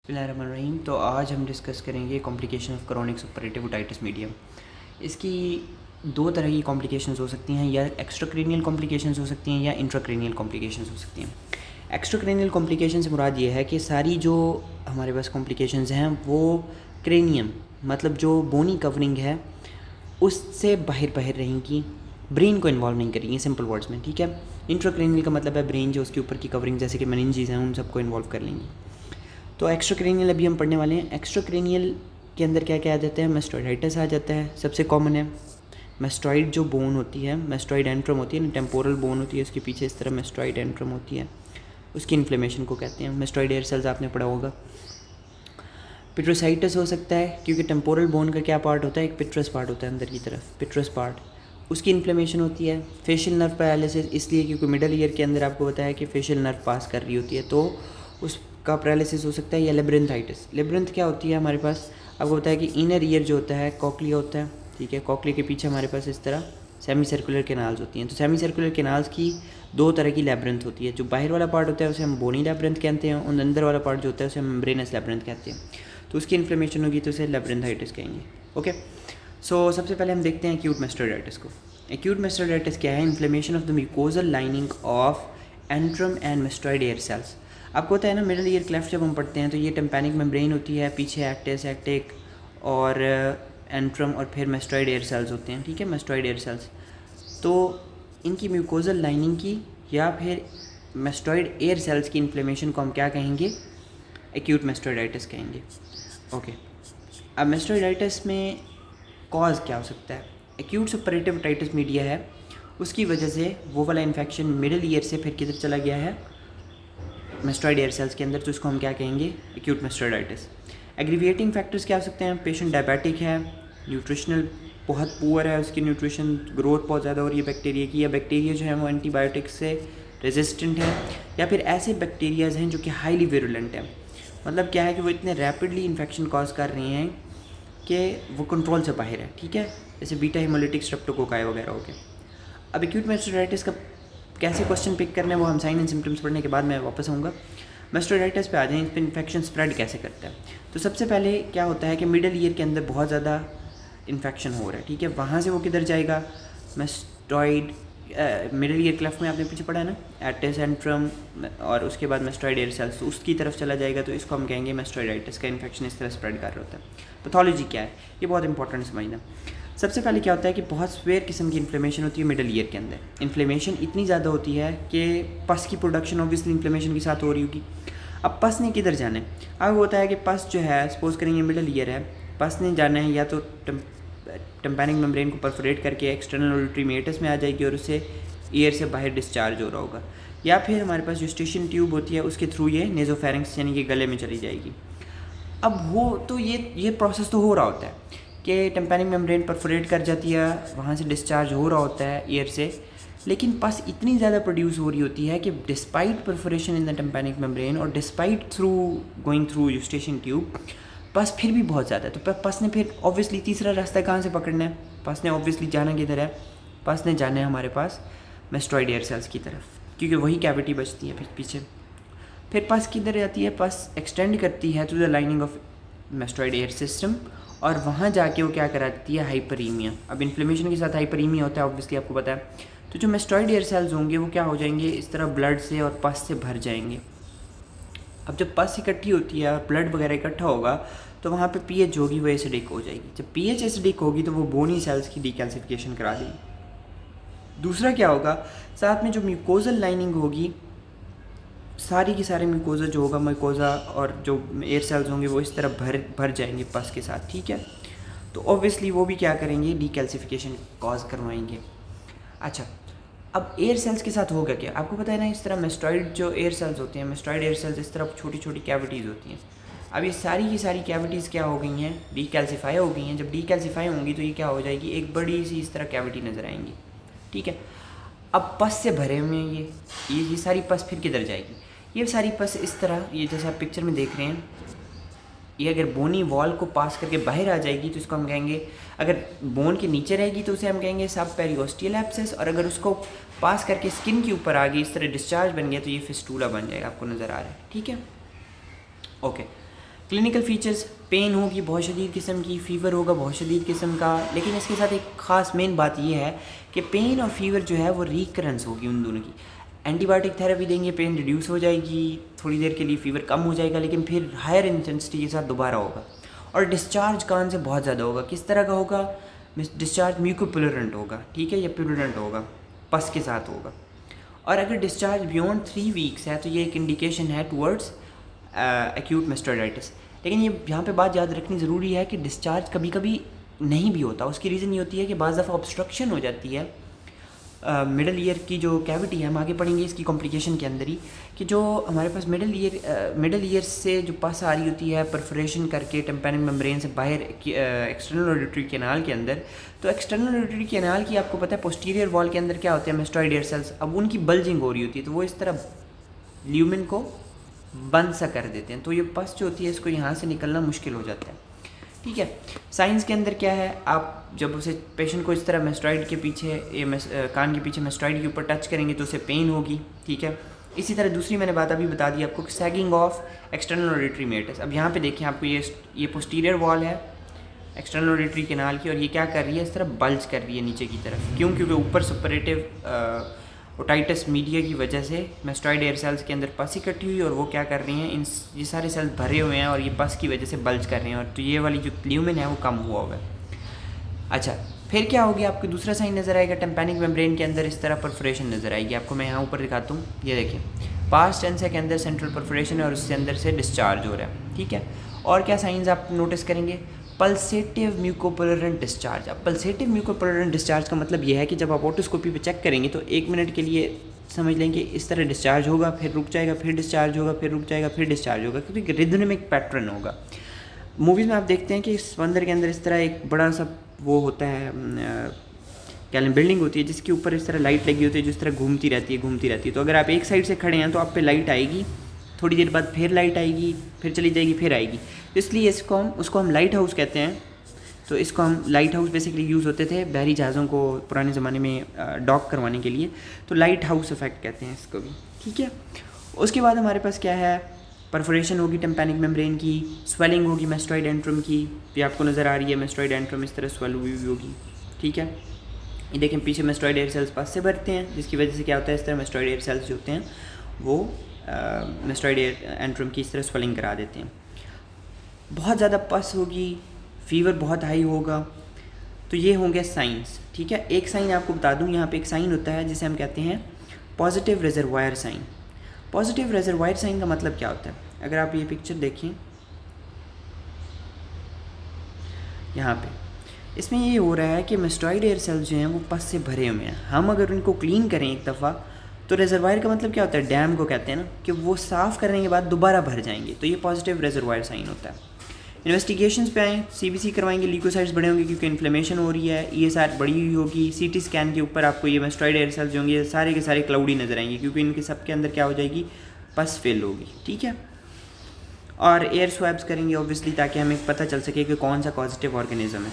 बिस्मिल्लाहिर्रहमानिर्रहीम। तो आज हम डिस्कस करेंगे complication of chronic superlative otitis medium. इसकी दो तरह की कॉम्प्लिकेशंस हो सकती हैं, या एक्स्ट्राक्रेनियल कॉम्प्लिकेशंस हो सकती हैं या इंट्राक्रेनियल कॉम्प्लिकेशंस हो सकती हैं। एक्स्ट्राक्रेनियल कॉम्प्लिकेशन से मुराद ये है कि सारी जो हमारे पास कॉम्प्लिकेशंस हैं वो क्रेनियम मतलब जो बोनी कवरिंग है उससे बाहर बाहर रहेंगी, ब्रेन को इन्वॉल्व नहीं करेंगी, सिंपल वर्ड्स में। ठीक है, इंट्राक्रेनियल का मतलब है ब्रेन जो उसके ऊपर की कवरिंग जैसे कि मेनिंजेस हैं उन सबको इन्वॉल्व कर लेंगी। तो एक्स्ट्राक्रेनियल अभी हम पढ़ने वाले हैं। एक्स्ट्राक्रेनियल के अंदर क्या क्या आ जाता है, मेस्टोइडाइटिस आ जाता है, सबसे कॉमन है। मेस्टोइड जो बोन होती है, मेस्टोइड एंट्रम होती है ना, टेम्पोरल बोन होती है, उसके पीछे इस तरह मेस्टोइड एंट्रम होती है, उसकी इन्फ्लेमेशन को कहते हैं। मेस्टोइड एयर सेल्स आपने पढ़ा होगा। पिट्रोसाइटिस हो सकता है क्योंकि टेम्पोरल बोन का क्या पार्ट होता है, एक पिट्रस पार्ट होता है अंदर की तरफ, पिट्रस पार्ट, उसकी इन्फ्लेमेशन होती है। फेशियल नर्व पैरालिसिस इसलिए क्योंकि मिडल ईयर के अंदर आपको बताया कि फेशियल नर्व पास कर रही होती है, तो उसका पैरालिसिस हो सकता है। या लेब्रिंथाइटिस, लेब्रिंथ क्या होती है हमारे पास, आपको बताया कि इनर ईयर जो होता है कॉकलिया होता है। ठीक है, कॉकलिया के पीछे हमारे पास इस तरह सेमी सर्कुलर कैनाल्स होती हैं। तो सेमी सर्कुलर कैनाल्स की दो तरह की लेब्रिंथ होती है। जो बाहर वाला पार्ट होता है उसे हम बोनी लेब्रिंथ कहते हैं, और अंदर वाला पार्ट जो होता है उसे हम मेम्ब्रेनस लेब्रिंथ कहते हैं। तो उसकी इन्फ्लेमेशन होगी तो उसे लेब्रिंथाइटिस कहेंगे। ओके, सो सबसे पहले हम देखते हैं एक्यूट मेस्टोइडाइटिस को। एक्यूट मेस्टोइडाइटिस क्या है, inflammation of the mucosal lining of antrum and mastoid air cells. आपको होता है ना, मिडल ईयर क्लेफ्ट जब हम पढ़ते हैं तो ये टेम्पैनिक मेम्ब्रेन होती है, पीछे एक्टिस एक्टिक और एंट्रम और फिर मेस्टोइड एयर सेल्स होते हैं। ठीक है, मेस्टोइड एयर सेल्स, तो इनकी म्यूकोजल लाइनिंग की या फिर मेस्टोइड एयर सेल्स की इन्फ्लेमेशन को हम क्या कहेंगे, एक्यूट मेस्टोइडाइटिस कहेंगे। ओके, अब मेस्टोइडाइटिस में कॉज क्या हो सकता है, एक्यूट सुपरेटिव ओटाइटिस मीडिया है, उसकी वजह से वो वाला इन्फेक्शन मिडल ईयर से फिर किधर चला गया है, मेस्टोइड एयर सेल्स के अंदर, तो इसको हम क्या कहेंगे, एक्यूट मेस्टोइडाइटिस। एग्रीविएटिंग फैक्टर्स क्या हो सकते हैं, पेशेंट डायबिटिक है, न्यूट्रिशनल बहुत पुअर है, उसकी न्यूट्रिशन ग्रोथ बहुत ज़्यादा हो रही है बैक्टीरिया की, या बैक्टीरिया जो है वो एंटीबायोटिक्स से रेजिस्टेंट है, या फिर ऐसे बैक्टीरियाज हैं जो कि हाईली विरुलेंट हैं। मतलब क्या है कि वो इतने रैपिडली इन्फेक्शन कॉज कर रहे हैं कि वो कंट्रोल से बाहर है। ठीक है, जैसे बीटा हिमोलिटिक स्ट्रेप्टोकोकाई वगैरह हो गए। अब एक्यूट मेस्टोइडाइटिस का कैसे क्वेश्चन पिक करना है वो हम साइन एंड सिम्टम्स पढ़ने के बाद मैं वापस आऊँगा। मेस्टोइडाइटिस पे आ जाएं, इस पर इन्फेक्शन स्प्रेड कैसे करता है। तो सबसे पहले क्या होता है कि मिडल ईयर के अंदर बहुत ज़्यादा इन्फेक्शन हो रहा है। ठीक है, वहाँ से वो किधर जाएगा, मेस्टोइड मिडल ईयर क्लेफ्ट में आपने पीछे पढ़ा है ना, एटिस एंट्रम और उसके बाद मेस्टोइड एयर सेल्स, तो उसकी तरफ चला जाएगा, तो इसको हम कहेंगे मेस्टोइडाइटिस का इन्फेक्शन इस तरह स्प्रेड कर रहा होता है। पैथोलॉजी क्या है ये बहुत इंपॉर्टेंट समझना। सबसे पहले क्या होता है कि बहुत स्वेयर किस्म की इन्फ्लेमेशन होती है मिडल ईयर के अंदर। इन्फ्लेमेशन इतनी ज़्यादा होती है कि पस की प्रोडक्शन ऑब्वियसली इन्फ्लेमेशन के साथ हो रही होगी। अब पस ने किधर जाना है, अब होता है कि पस जो है, सपोज करेंगे मिडल ईयर है, पस ने जाना है या तो टेम्पैनिक मेम्ब्रेन को परफोरेट करके एक्सटर्नल ऑडिटरी मेटस में आ जाएगी और उससे ईयर से बाहर डिस्चार्ज हो रहा होगा, या फिर हमारे पास जो स्टेशन ट्यूब होती है उसके थ्रू ये नेजोफेरिंक्स यानी कि गले में चली जाएगी। अब वो तो ये प्रोसेस तो हो रहा होता है कि टेम्पैनिक मेम्ब्रेन परफोरेट कर जाती है, वहाँ से डिस्चार्ज हो रहा होता है ईयर से, लेकिन पस इतनी ज़्यादा प्रोड्यूस हो रही होती है कि despite perforation in the tympanic membrane और despite through going through eustachian tube, pus फिर भी बहुत ज़्यादा है। तो पस ने फिर ऑब्वियसली तीसरा रास्ता कहाँ से पकड़ना है, पस ने ऑब्वियसली जाना किधर है, पस ने जाना है हमारे पास मेस्टोइड एयर सेल्स की तरफ, क्योंकि वही कैविटी बचती है फिर पीछे। फिर पस किधर जाती है, पस एक्सटेंड करती है to the lining of mastoid air system, और वहाँ जाके वो क्या कराती है, हाइपरीमिया। अब इन्फ्लेमेशन के साथ हाइपरीमिया होता है ऑब्वियसली, आपको पता है। तो जो मेस्टोइड एयर सेल्स होंगे वो क्या हो जाएंगे, इस तरह ब्लड से और पस से भर जाएंगे। अब जब पस इकट्ठी होती है और ब्लड वगैरह इकट्ठा होगा तो वहाँ पे पीएच होगी वो एसिडिक हो जाएगी। जब पीएच एसिडिक होगी तो वो बोनी सेल्स की डीकैल्सिफिकेशन करा देगी। दूसरा क्या होगा, साथ में जो म्यूकोजल लाइनिंग होगी, सारी की सारी म्यूकोजा जो होगा, म्यूकोजा और जो एयर सेल्स होंगे वो इस तरह भर जाएंगे पस के साथ। ठीक है, तो ऑब्वियसली वो भी क्या करेंगे, डीकैल्सिफिकेशन कॉज करवाएंगे। अच्छा, अब एयर सेल्स के साथ होगा क्या, आपको पता है ना, इस तरह मेस्टोइड जो एयर सेल्स होते हैं, मेस्टोइड एयर सेल्स इस तरह छोटी छोटी कैविटीज़ होती हैं। अब ये सारी की सारी कैविटीज़ क्या हो गई हैं, डीकैल्सिफाई हो गई हैं। जब डीकैल्सिफाई होंगी तो ये क्या हो जाएगी, एक बड़ी सी इस तरह कैविटी नज़र आएंगी। ठीक है, अब पस से भरे हुए हैं ये सारी पस फिर किधर जाएगी, ये सारी पस इस तरह, ये जैसे आप पिक्चर में देख रहे हैं, ये अगर बोनी वॉल को पास करके बाहर आ जाएगी तो इसको हम कहेंगे, अगर बोन के नीचे रहेगी तो उसे हम कहेंगे सब पेरियोस्टियल एब्सेस, और अगर उसको पास करके स्किन के ऊपर आ गई, इस तरह डिस्चार्ज बन गया, तो ये फिस्टूला बन जाएगा, आपको नज़र आ रहा है। ठीक है, ओके। क्लिनिकल फीचर्स, पेन होगी बहुत शदीद किस्म की, फ़ीवर होगा बहुत शदीद किस्म का, लेकिन इसके साथ एक ख़ास मेन बात ये है कि पेन और फीवर जो है वो रिकरेंस होगी उन दोनों की। एंटीबायोटिक थेरेपी देंगे, पेन रिड्यूस हो जाएगी थोड़ी देर के लिए, फ़ीवर कम हो जाएगा, लेकिन फिर हायर इंटेंसिटी के साथ दोबारा होगा। और डिस्चार्ज कान से बहुत ज़्यादा होगा। किस तरह का होगा डिस्चार्ज? म्यूकोपुलरेंट होगा, ठीक है, या प्यूरेंट होगा, पस के साथ होगा। और अगर डिस्चार्ज बियॉन्ड 3 वीक्स है तो ये एक इंडिकेशन है टुवर्ड्स एक्यूट मास्टाइटिस। लेकिन ये यहाँ पे बात याद रखनी ज़रूरी है कि डिस्चार्ज कभी कभी नहीं भी होता। उसकी रीज़न ये होती है कि बाज़ दफ़ा ऑब्स्ट्रक्शन हो जाती है मिडल ईयर की जो कैविटी है, हम आगे पढ़ेंगे इसकी कॉम्प्लिकेशन के अंदर ही, कि जो हमारे पास मिडल ईयर से जो पस आ रही होती है परफोरेशन करके टिम्पैनिक मेम्ब्रेन से बाहर एक्सटर्नल ऑडिटरी कैनाल के अंदर। तो एक्सटर्नल ऑडिटरी कैनाल की आपको पता है पोस्टीरियर वॉल के अंदर क्या होते हैं? Mastoid air cells. अब उनकी बल्जिंग हो रही होती है तो वो इस तरह ल्यूमेन को बंद सा कर देते हैं, तो ये पस जो होती है इसको यहाँ से निकलना मुश्किल हो जाता है, ठीक है। साइंस के अंदर क्या है, आप जब उसे पेशेंट को इस तरह मास्टोइड के पीछे कान के पीछे मास्टोइड के ऊपर टच करेंगे तो उसे पेन होगी, ठीक है। इसी तरह दूसरी मैंने बात अभी बता दी आपको, sagging of external auditory meatus. अब यहाँ पे देखें आपको ये पोस्टीरियर वॉल है एक्सटर्नल ऑडिटरी कैनाल की, और ये क्या कर रही है? इस तरह बल्ज कर रही है नीचे की तरफ। क्यों? क्योंकि ऊपर सपरेटिव ओटाइटस मीडिया की वजह से मास्टोइड एयर सेल्स के अंदर पस इकट्ठी हुई और वो क्या कर रही हैं, ये सारे सेल्स भरे हुए हैं और ये पस की वजह से बल्ज कर रहे हैं, और तो ये वाली जो ल्यूमेन है वो कम हुआ हुआ है। अच्छा, फिर क्या होगी? आपको दूसरा साइन नज़र आएगा, टिम्पैनिक मेम्ब्रेन के अंदर इस तरह परफोरेशन नज़र आएगी आपको। मैं यहाँ ऊपर दिखाता हूँ, ये देखिए पास्ट टेंस के अंदर सेंट्रल परफोरेशन है और उससे अंदर से डिस्चार्ज हो रहा है, ठीक है। और क्या साइंस आप नोटिस करेंगे? पल्सेटिव म्यूकोपुलरेंट डिस्चार्ज। अब पल्सेटिव म्यूकोपुलरेंट डिस्चार्ज का मतलब यह है कि जब आप ओटोस्कोपी पे चेक करेंगे तो 1 मिनट के लिए समझ लें कि इस तरह डिस्चार्ज होगा, फिर रुक जाएगा, फिर डिस्चार्ज होगा, फिर रुक जाएगा, फिर डिस्चार्ज होगा, क्योंकि रिदमिक पैटर्न होगा। मूवीज़ में आप देखते हैं कि समंदर के अंदर इस तरह एक बड़ा सा वो होता है, क्या बिल्डिंग होती है जिसके ऊपर इस तरह लाइट लगी होती है, जिस तरह घूमती रहती है। तो अगर आप एक साइड से खड़े हैं तो आप पे लाइट आएगी, थोड़ी देर बाद फिर लाइट आएगी, फिर चली जाएगी, फिर आएगी। तो इसलिए उसको हम लाइट हाउस कहते हैं। तो इसको हम लाइट हाउस बेसिकली यूज़ होते थे बहरी जहाज़ों को पुराने ज़माने में डॉक करवाने के लिए, तो लाइट हाउस इफेक्ट कहते हैं इसको भी, ठीक है। उसके बाद हमारे पास क्या है? परफोरेशन होगी टिम्पैनिक मेम्ब्रेन की, स्वेलिंग होगी मास्टोइड एंट्रम की, ये आपको नज़र आ रही है मास्टोइड एंट्रम इस तरह स्वेल हुई होगी, ठीक है। ये देखें पीछे मास्टोइड एयर सेल्स पास से भरते हैं, जिसकी वजह से क्या होता है, इस तरह मास्टोइड एयर सेल्स जो होते हैं वो मास्टोइड एयर एंट्रम की इस तरह स्वेलिंग करा देते हैं। बहुत ज़्यादा पस होगी, फीवर बहुत हाई होगा, तो ये होंगे साइंस, ठीक है। एक साइन आपको बता दूं, यहाँ पे एक साइन होता है जिसे हम कहते हैं positive reservoir sign. Positive reservoir sign का मतलब क्या होता है? अगर आप ये पिक्चर देखें यहाँ पे, इसमें ये हो रहा है कि मास्टोइड एयर सेल्स जो हैं वो पस से भरे हुए हैं। हम अगर उनको क्लीन करें एक दफ़ा, तो रिजर्वायर का मतलब क्या होता है? डैम को कहते हैं ना, कि वो साफ़ करने के बाद दोबारा भर जाएंगे, तो ये पॉजिटिव रिजर्वायर साइन होता है। इन्वेस्टिगेशंस पे आएँ, सीबीसी करवाएंगे, ल्यूकोसाइट्स बड़े होंगे क्योंकि इन्फ्लेमेशन हो रही है, ईएसआर बड़ी हुई होगी, सीटी स्कैन के ऊपर आपको ये मास्टोइड एयर सेल्स जो होंगे ये सारे के सारे क्लाउडी नज़र आएंगे, क्योंकि इनके सब के अंदर क्या हो जाएगी? पस फिल होगी, ठीक है। और एयर स्वैब्स करेंगे ऑब्वियसली, ताकि हमें पता चल सके कि कौन सा पॉजिटिव ऑर्गेनिज्म है,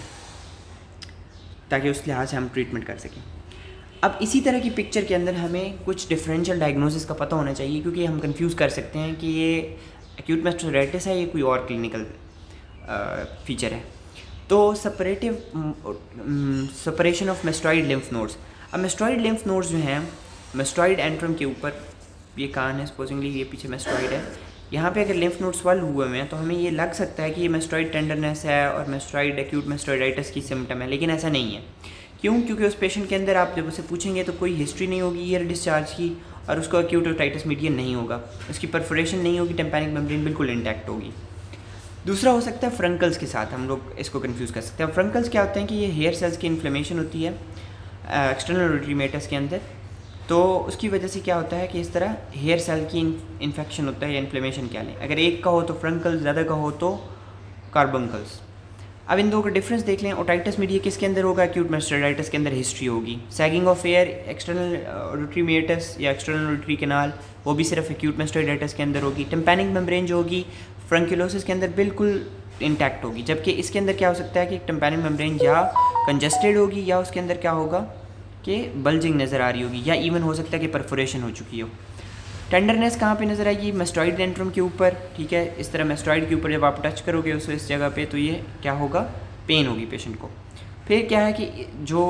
ताकि उस लिहाज से हम ट्रीटमेंट कर सकें। अब इसी तरह की पिक्चर के अंदर हमें कुछ डिफरेंशियल डायग्नोसिस का पता होना चाहिए, क्योंकि हम कंफ्यूज कर सकते हैं कि ये एक्यूट मास्टाइटिस है, ये कोई और क्लिनिकल फीचर है। तो separation of mastoid lymph nodes. अब मास्टोइड लिम्फ नोड्स जो हैं मास्टोइड एंट्रम के ऊपर, ये कान है सपोजिंगली, ये पीछे मास्टोइड है, यहाँ पे अगर लिम्फ नोड्स स्वेल हुए हुए हैं तो हमें ये लग सकता है कि ये मास्टोइड टेंडरनेस है और मास्टोइड एक्यूट मास्टाइटिस की सिम्टम है, लेकिन ऐसा नहीं है। क्यों? क्योंकि उस पेशेंट के अंदर आप जब उसे पूछेंगे तो कोई हिस्ट्री नहीं होगी ईयर डिस्चार्ज की, और उसको एक्यूट ओटाइटिस मीडिया नहीं होगा, उसकी परफोरेशन नहीं होगी, टिम्पैनिक मेम्ब्रेन बिल्कुल इंटैक्ट होगी। दूसरा हो सकता है फ्रंकल्स के साथ, हम लोग इसको कंफ्यूज कर सकते हैं। फ्रंकल्स क्या होते हैं कि ये हेयर सेल्स की इन्फ्लेमेशन होती है एक्सटर्नल ऑडिटरी मेटस के अंदर, तो उसकी वजह से क्या होता है कि इस तरह हेयर सेल की इन्फेक्शन होता है या इन्फ्लेमेशन क्या लें। अगर एक का हो तो फ्रंकल्स, ज़्यादा का हो तो कार्बंकल्स। अब इन दो का डिफरेंस देख लें। ओटाइटिस मीडिया किसके अंदर होगा? एक्यूट मास्टाइटिस के अंदर हिस्ट्री होगी। Sagging of air external auditory meatus या एक्सटर्नल ऑडिटरी कैनाल, वो भी सिर्फ एक्यूट मास्टाइटिस के अंदर होगी। टिम्पैनिक मेम्ब्रेन जो होगी फ्रंकुलोसिस के अंदर बिल्कुल इंटैक्ट होगी, जबकि इसके अंदर क्या हो सकता है कि टिम्पैनिक मेम्ब्रेन या कंजस्टेड होगी या उसके अंदर क्या होगा कि बल्जिंग नज़र आ रही होगी, या इवन हो सकता है कि परफोरेशन हो चुकी हो। टेंडरनेस कहाँ पे नज़र आएगी? मेस्टॉइड एंट्रम के ऊपर, ठीक है। इस तरह मेस्टॉइड के ऊपर जब आप टच करोगे उसको इस जगह पे, तो ये क्या होगा? पेन होगी पेशेंट को। फिर क्या है कि जो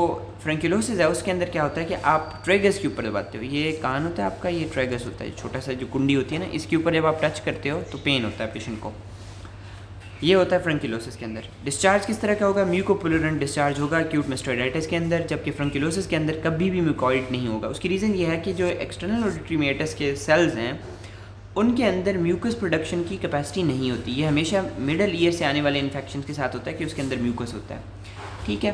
फ्रैंक्यूलोसिस है उसके अंदर क्या होता है कि आप ट्रेगस के ऊपर दबाते हो, ये कान होता है आपका, ये ट्रेगस होता है, छोटा सा जो कुंडी होती है ना, इसके ऊपर जब आप टच करते हो तो पेन होता है पेशेंट को। ये होता है फ्रैंक्यूलोसिस के अंदर। डिस्चार्ज किस तरह का होगा? म्यूकोपुलरेंट डिस्चार्ज होगा एक्यूट मेस्टोइडाइटिस के अंदर, जबकि फ्रैंक्यूलोसिस के अंदर कभी भी म्यूकॉइड नहीं होगा। उसकी रीज़न ये है कि जो एक्सटर्नल ऑडिटरी मेटस के सेल्स हैं उनके अंदर म्यूकस प्रोडक्शन की कैपेसिटी नहीं होती। ये हमेशा मिडल ईयर से आने वाले इन्फेक्शन के साथ होता है कि उसके अंदर म्यूकस होता है, ठीक है।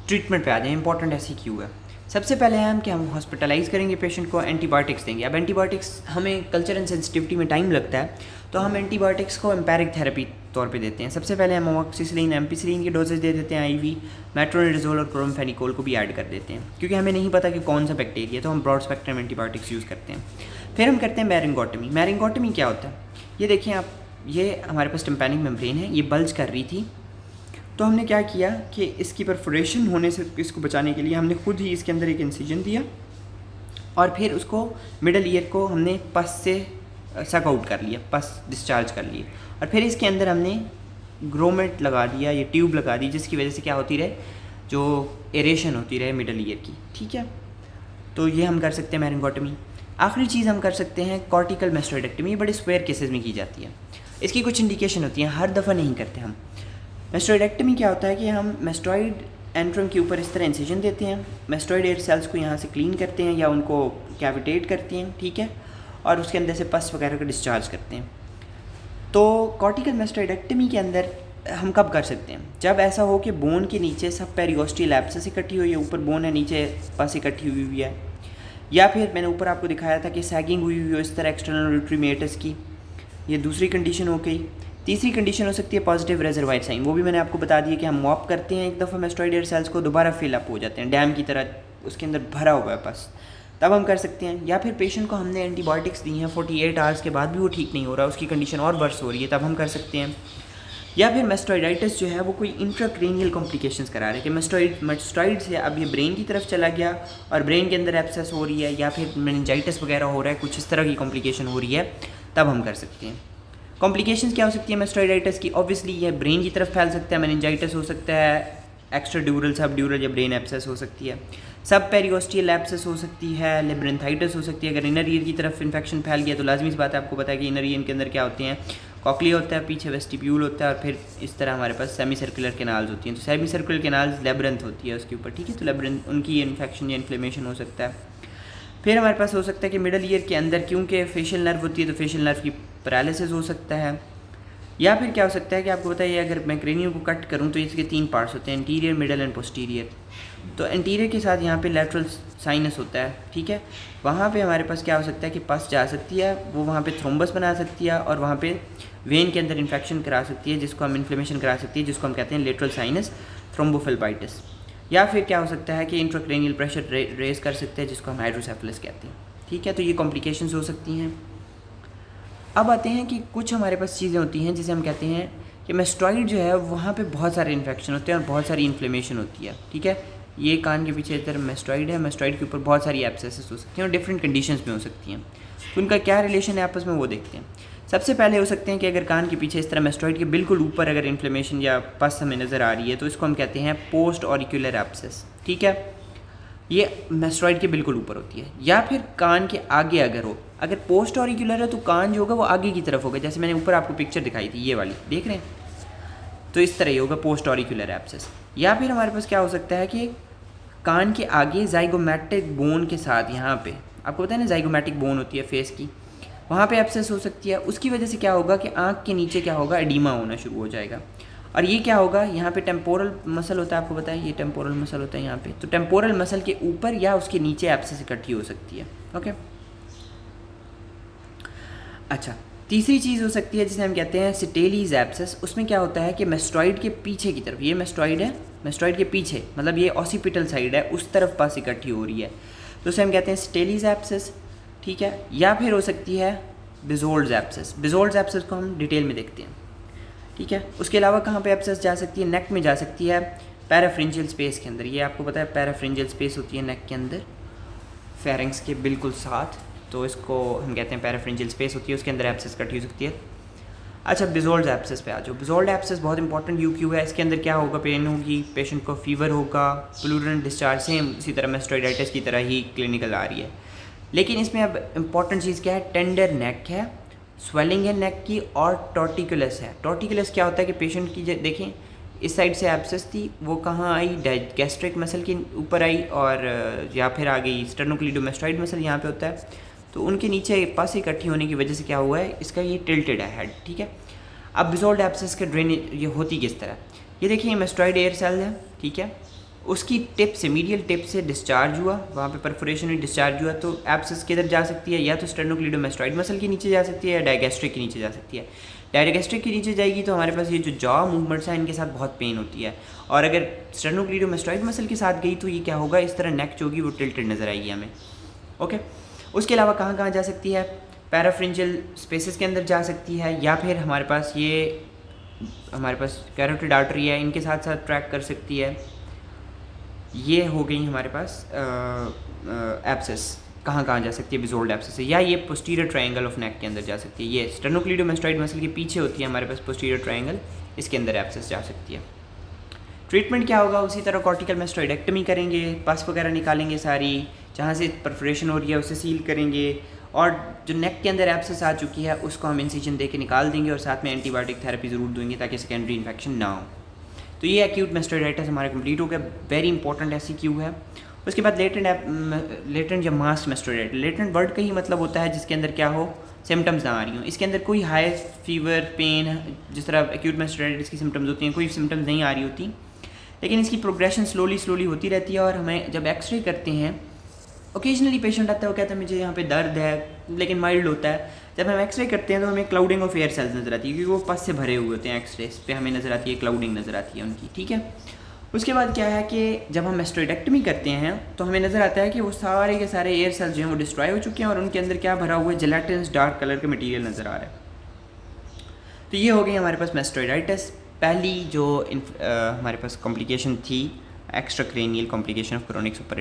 ट्रीटमेंट पे आ जाए, इंपॉर्टेंट ऐसी क्यों है। सबसे पहले हम कि हम हॉस्पिटलाइज करेंगे पेशेंट को, एंटीबायोटिक्स देंगे। अब एंटीबायोटिक्स हमें कल्चर एंड सेंसिटिविटी में टाइम लगता है, तो हम एंटीबायोटिक्स को एम्पेरिक थेरेपी तौर पे देते हैं। सबसे पहले हम अमोक्सिसिलिन, एम्पिसिलिन की डोजेज दे देते हैं आईवी, मेट्रोनिडाजोल और क्लोरामफेनिकोल को भी ऐड कर देते हैं, क्योंकि हमें नहीं पता कि कौन सा बैक्टीरिया, तो हम ब्रॉड स्पेक्ट्रम एंटीबायोटिक्स यूज़ करते हैं। फिर हम करते हैं मैरिंगोटमी। मैरिंगोटमी क्या होता है? ये देखिए आप, ये हमारे पास टिम्पैनिक मेम्ब्रेन है, ये बल्ज कर रही थी, तो हमने क्या किया कि इसकी परफोरेशन होने से इसको बचाने के लिए हमने खुद ही इसके अंदर एक इंसिजन दिया और फिर उसको मिडल ईयर को हमने पस से सक आउट कर लिया, पस डिस्चार्ज कर लिए, और फिर इसके अंदर हमने ग्रोमेट लगा दिया, ये ट्यूब लगा दी, जिसकी वजह से क्या होती रहे, जो एरेशन होती रहे मिडल ईयर की, ठीक है। तो ये हम कर सकते हैं मैरिंगोटमी। आखिरी चीज़ हम कर सकते हैं कॉर्टिकल मेस्टोइडेक्टमी। ये बड़े स्क्वायर केसेस में की जाती है, इसकी कुछ इंडिकेशन होती है, हर दफ़ा नहीं करते हम। मेस्टोइडेक्टमी क्या होता है कि हम मेस्टोइड एंट्रम के ऊपर इस तरह इंसिजन देते हैं, मेस्टोइड एयर सेल्स को यहाँ से क्लीन करते हैं या उनको कैविटेट करते हैं, ठीक है, और उसके अंदर से पस वगैरह का डिस्चार्ज करते हैं। तो कॉर्टिकल मेस्टोइडेक्टमी के अंदर हम कब कर सकते हैं? जब ऐसा हो कि बोन के नीचे सब पेरियोस्टियल एब्सेस इकट्ठी हुई है, ऊपर बोन है, नीचे पस इकट्ठी हुई है, या फिर मैंने ऊपर आपको दिखाया था कि सैगिंग हुई हुई हो इस तरह एक्सटर्नल ऑडिटरी मेटस की, ये दूसरी कंडीशन हो गई। तीसरी कंडीशन हो सकती है पॉजिटिव रेजर्वायर साइन, वो भी मैंने आपको बता दिया कि हम मॉप करते हैं एक दफ़ा मेस्टोइड एयर सेल्स को, दोबारा फिलअप हो जाते हैं डैम की तरह, उसके अंदर भरा हुआ है बस, तब हम कर सकते हैं। या फिर पेशेंट को हमने एंटीबायोटिक्स दी हैं, 48 आवर्स के बाद भी वो ठीक नहीं हो रहा, उसकी कंडीशन और वर्स हो रही है, तब हम कर सकते हैं। या फिर मेस्टोइडाइटिस जो है वो कोई इंट्राक्रेनियल कॉम्प्लिकेशंस करा रहे हैं कि मेस्टोइड से अब ये ब्रेन की तरफ चला गया और ब्रेन के अंदर एब्सेस हो रही है, या फिर मेनिंजाइटिस वगैरह हो रहा है, कुछ इस तरह की कॉम्प्लिकेशन हो रही है, तब हम कर सकते हैं। कॉम्प्लिकेशंस क्या हो सकती है मेस्टोइडाइटिस की? ऑब्वियसली ये ब्रेन की तरफ फैल सकता है, मेनिंजाइटिस हो सकता है, एक्स्ट्रा ड्यूरल सब ड्यूरल या ब्रेन एब्सेस हो सकती है, सब पेरियोस्टियल एब्सेस हो सकती है, लेब्रेंथाइटिस हो सकती है। अगर इनर ईयर की तरफ इन्फेक्शन फैल गया तो लाजमी सी बात है, आपको पता है कि इनर ईयर के अंदर क्या होते हैं, कॉकलिया होता है, पीछे वेस्टिब्यूल होता है, और फिर इस तरह हमारे पास सेमी सर्कुलर कैनाल्स होती हैं। तो सेमी सर्कुलर कैनाल्स लेब्रेंथ होती है उसके ऊपर, ठीक है, तो लेब्रेंथ उनकी इन्फेक्शन या इन्फ्लेमेशन हो सकता है। फिर हमारे पास हो सकता है कि मिडल ईयर के अंदर क्योंकि फेशियल नर्व होती है तो फेशियल नर्व की पैरालिसिस हो सकता है। या फिर क्या हो सकता है कि आपको बताइए, अगर मैं क्रेनियम को कट करूं तो इसके 3 पार्ट्स होते हैं, इंटीरियर, मिडल एंड पोस्टीरियर। तो इंटीरियर के साथ यहाँ पे लैटरल साइनस होता है, ठीक है, वहाँ पे हमारे पास क्या हो सकता है कि पस जा सकती है, वो वहाँ पे थ्रोम्बस बना सकती है और वहाँ पे वेन के अंदर इन्फेक्शन करा सकती है, जिसको हम इन्फ्लेमेशन करा सकती है, जिसको हम कहते हैं लेटरल साइनस थ्रोम्बोफिल्पाइटिस। या फिर क्या हो सकता है कि इंट्राक्रेनियल प्रेशर रेस कर सकते हैं, जिसको हम हाइड्रोसेफलस कहते हैं, ठीक है। तो ये कॉम्प्लिकेशंस हो सकती हैं। अब आते हैं कि कुछ हमारे पास चीज़ें होती हैं जिसे हम कहते हैं कि मेस्टोइड जो है वहाँ पे बहुत सारे इन्फेक्शन होते हैं और बहुत सारी इन्फ्लेमेशन होती है, ठीक है। ये कान के पीछे इधर मेस्टोइड है, मेस्टोइड के ऊपर बहुत सारी एब्सेसेस हो सकती हैं और डिफरेंट कंडीशंस में हो सकती हैं, तो उनका क्या रिलेशन है आपस में वो देखते हैं। सबसे पहले हो सकते हैं कि अगर कान के पीछे इस तरह मेस्टोइड के बिल्कुल ऊपर अगर इन्फ्लेमेशन या पस हमें नज़र आ रही है तो इसको हम कहते हैं पोस्ट ऑरिकुलर एब्सेस, ठीक है, ये मेस्टोइड के बिल्कुल ऊपर होती है। या फिर कान के आगे अगर हो, अगर पोस्ट ऑरिकुलर है तो कान जो होगा वो आगे की तरफ होगा, जैसे मैंने ऊपर आपको पिक्चर दिखाई थी ये वाली, देख रहे हैं, तो इस तरह ही होगा पोस्ट ऑरिकुलर एब्सेस। या फिर हमारे पास क्या हो सकता है कि कान के आगे जाइगोमैटिक बोन के साथ, यहाँ पे आपको पता है ना जाइगोमैटिक बोन होती है फेस की, वहाँ पे एब्सेस हो सकती है। उसकी वजह से क्या होगा कि आँख के नीचे क्या होगा, एडीमा होना शुरू हो जाएगा। और ये क्या होगा, यहाँ पे टेम्पोरल मसल होता है, आपको पता है ये टेम्पोरल मसल होता है यहाँ पे, तो टेम्पोरल मसल के ऊपर या उसके नीचे एब्सेस इकट्ठी हो सकती है, ओके। अच्छा, तीसरी चीज़ हो सकती है जिसे हम कहते हैं सिटेलीज एब्सेस। उसमें क्या होता है कि मेस्टोइड के पीछे की तरफ, ये मेस्टोइड है, मेस्टोइड के पीछे मतलब ये ऑसिपिटल साइड है, उस तरफ पास इकट्ठी हो रही है, तो उसे हम कहते हैं सिटेलीज एब्सेस, ठीक है। या फिर हो सकती है बिजोल्ड्स एब्सेस। बिजोल्ड्स एब्सेस को हम डिटेल में देखते हैं, ठीक है। उसके अलावा कहाँ पे एब्सेस जा सकती है, नेक में जा सकती है, पैराफ्रिंजियल स्पेस के अंदर, ये आपको पता है पैराफ्रिंजियल स्पेस होती है नेक के अंदर। फेरेंक्स के बिल्कुल साथ, तो इसको हम कहते हैं पैराफ्रिंजियल स्पेस होती है, उसके अंदर एब्सेस कटी हो सकती है। अच्छा, बिजोल्ड एब्सेस पे आ जाओ। बिजोल्ड एब्सेस बहुत इंपॉर्टेंट यूक्यू है। इसके अंदर क्या होगा, पेन होगी, पेशेंट को फीवर होगा, प्लूरल डिस्चार्ज, सेम इसी तरह मेस्टोइडाइटिस की तरह ही क्लिनिकल आ रही है। लेकिन इसमें अब इम्पॉर्टेंट चीज़ क्या है, टेंडर नेक है, स्वेलिंग है नेक की, और टॉर्टिकुलस है। टॉर्टिकुलस क्या होता है कि पेशेंट की देखें इस साइड से एब्सेस थी, वो कहाँ आई, गैस्ट्रिक मसल के ऊपर आई, और या फिर आ गई स्टेर्नोक्लीडोमेस्टॉइड मसल यहाँ पे होता है, तो उनके नीचे पास इकट्ठी होने की वजह से क्या हुआ है, इसका ये टिल्टेड है हेड, ठीक है। अब बिजोल्ड एब्सेस का ड्रेनेज ये होती किस तरह, ये देखिए मेस्टॉइड एयर सेल है, ठीक है, उसकी टिप से, मीडियल टिप से डिस्चार्ज हुआ, वहाँ पे परफोरेशन हुई, डिस्चार्ज हुआ, तो एब्सेस किधर जा सकती है, या तो स्टेर्नोक्लीडोमेस्टॉइड मसल के नीचे जा सकती है, या डायगैस्ट्रिक के नीचे जा सकती है। डायगैस्ट्रिक के नीचे जाएगी तो हमारे पास ये जो जॉ मूवमेंट्स हैं इनके साथ बहुत पेन होती है, और अगर स्टेर्नोक्लीडोमेस्टॉइड मसल के साथ गई तो ये क्या होगा, इस तरह नेक जो होगी वो टिल्टेड नज़र आएगी हमें। ओके, उसके अलावा कहाँ कहाँ जा सकती है, पैराफ्रिंजियल स्पेसेस के अंदर जा सकती है, या फिर हमारे पास कैरोटिड आर्टरी है, इनके साथ साथ ट्रैक कर सकती है। ये हो गई हमारे पास एब्सेस, कहाँ कहाँ जा सकती है बिजोल्ड एब्सेस से, या ये पोस्टीरियर ट्रायंगल ऑफ नेक के अंदर जा सकती है। ये स्टेर्नोक्लीडोमेस्टॉइड मसल के पीछे होती है हमारे पास पोस्टीरियर ट्रायंगल, इसके अंदर एब्सेस जा सकती है। ट्रीटमेंट क्या होगा, उसी तरह कॉर्टिकल मेस्टोइडेक्टमी करेंगे, पस वगैरह निकालेंगे सारी, जहाँ से परफोरेशन हो रही है उसे सील करेंगे, और जो नेक के अंदर एब्सेस आ चुकी है उसको हम इंसिजन दे के निकाल देंगे, और साथ में एंटीबायोटिक थेरेपी ज़रूर देंगे ताकि सेकेंडरी इन्फेक्शन ना हो। तो ये एक्यूट मेस्टोइडाइटिस हमारा कंप्लीट हो गया, वेरी इंपॉर्टेंट एमसीक्यू है। उसके बाद लेटेंट या मास्क मेस्टोइडाइटिस। लेटेंट वर्ड का ही मतलब होता है जिसके अंदर क्या हो, सिम्टम्स ना आ रही हो, इसके अंदर कोई हाई फीवर, पेन, जिस तरह एक्यूट मेस्टोइडाइटिस की सिम्टम्स होती हैं, कोई सिम्टम्स नहीं आ रही होती, लेकिन इसकी प्रोग्रेशन स्लोली होती रहती है। और हमें जब एक्सरे करते हैं, ओकेजनली पेशेंट आता है, वो कहता है मुझे यहाँ पे दर्द है, लेकिन माइल्ड होता है। जब हम एक्सरे करते हैं तो हमें क्लाउडिंग ऑफ एयर सेल्स नज़र आती है, क्योंकि वो पस से भरे हुए होते हैं, एक्सरे पे हमें नज़र आती है, क्लाउडिंग नज़र आती है उनकी, ठीक है। उसके बाद क्या है कि जब हम मेस्टोइडेक्टमी करते हैं तो हमें नज़र आता है कि वो सारे के सारे एयर सेल्स जो हैं वो डिस्ट्रॉय हो चुके हैं, और उनके अंदर क्या भरा हुआ है, जेलेटिनस डार्क कलर का मटीरियल नज़र आ रहा है। तो ये हो गई हमारे पास मेस्टोइडाइटिस, पहली जो हमारे पास कॉम्प्लिकेशन थी, extra cranial complication of chronic super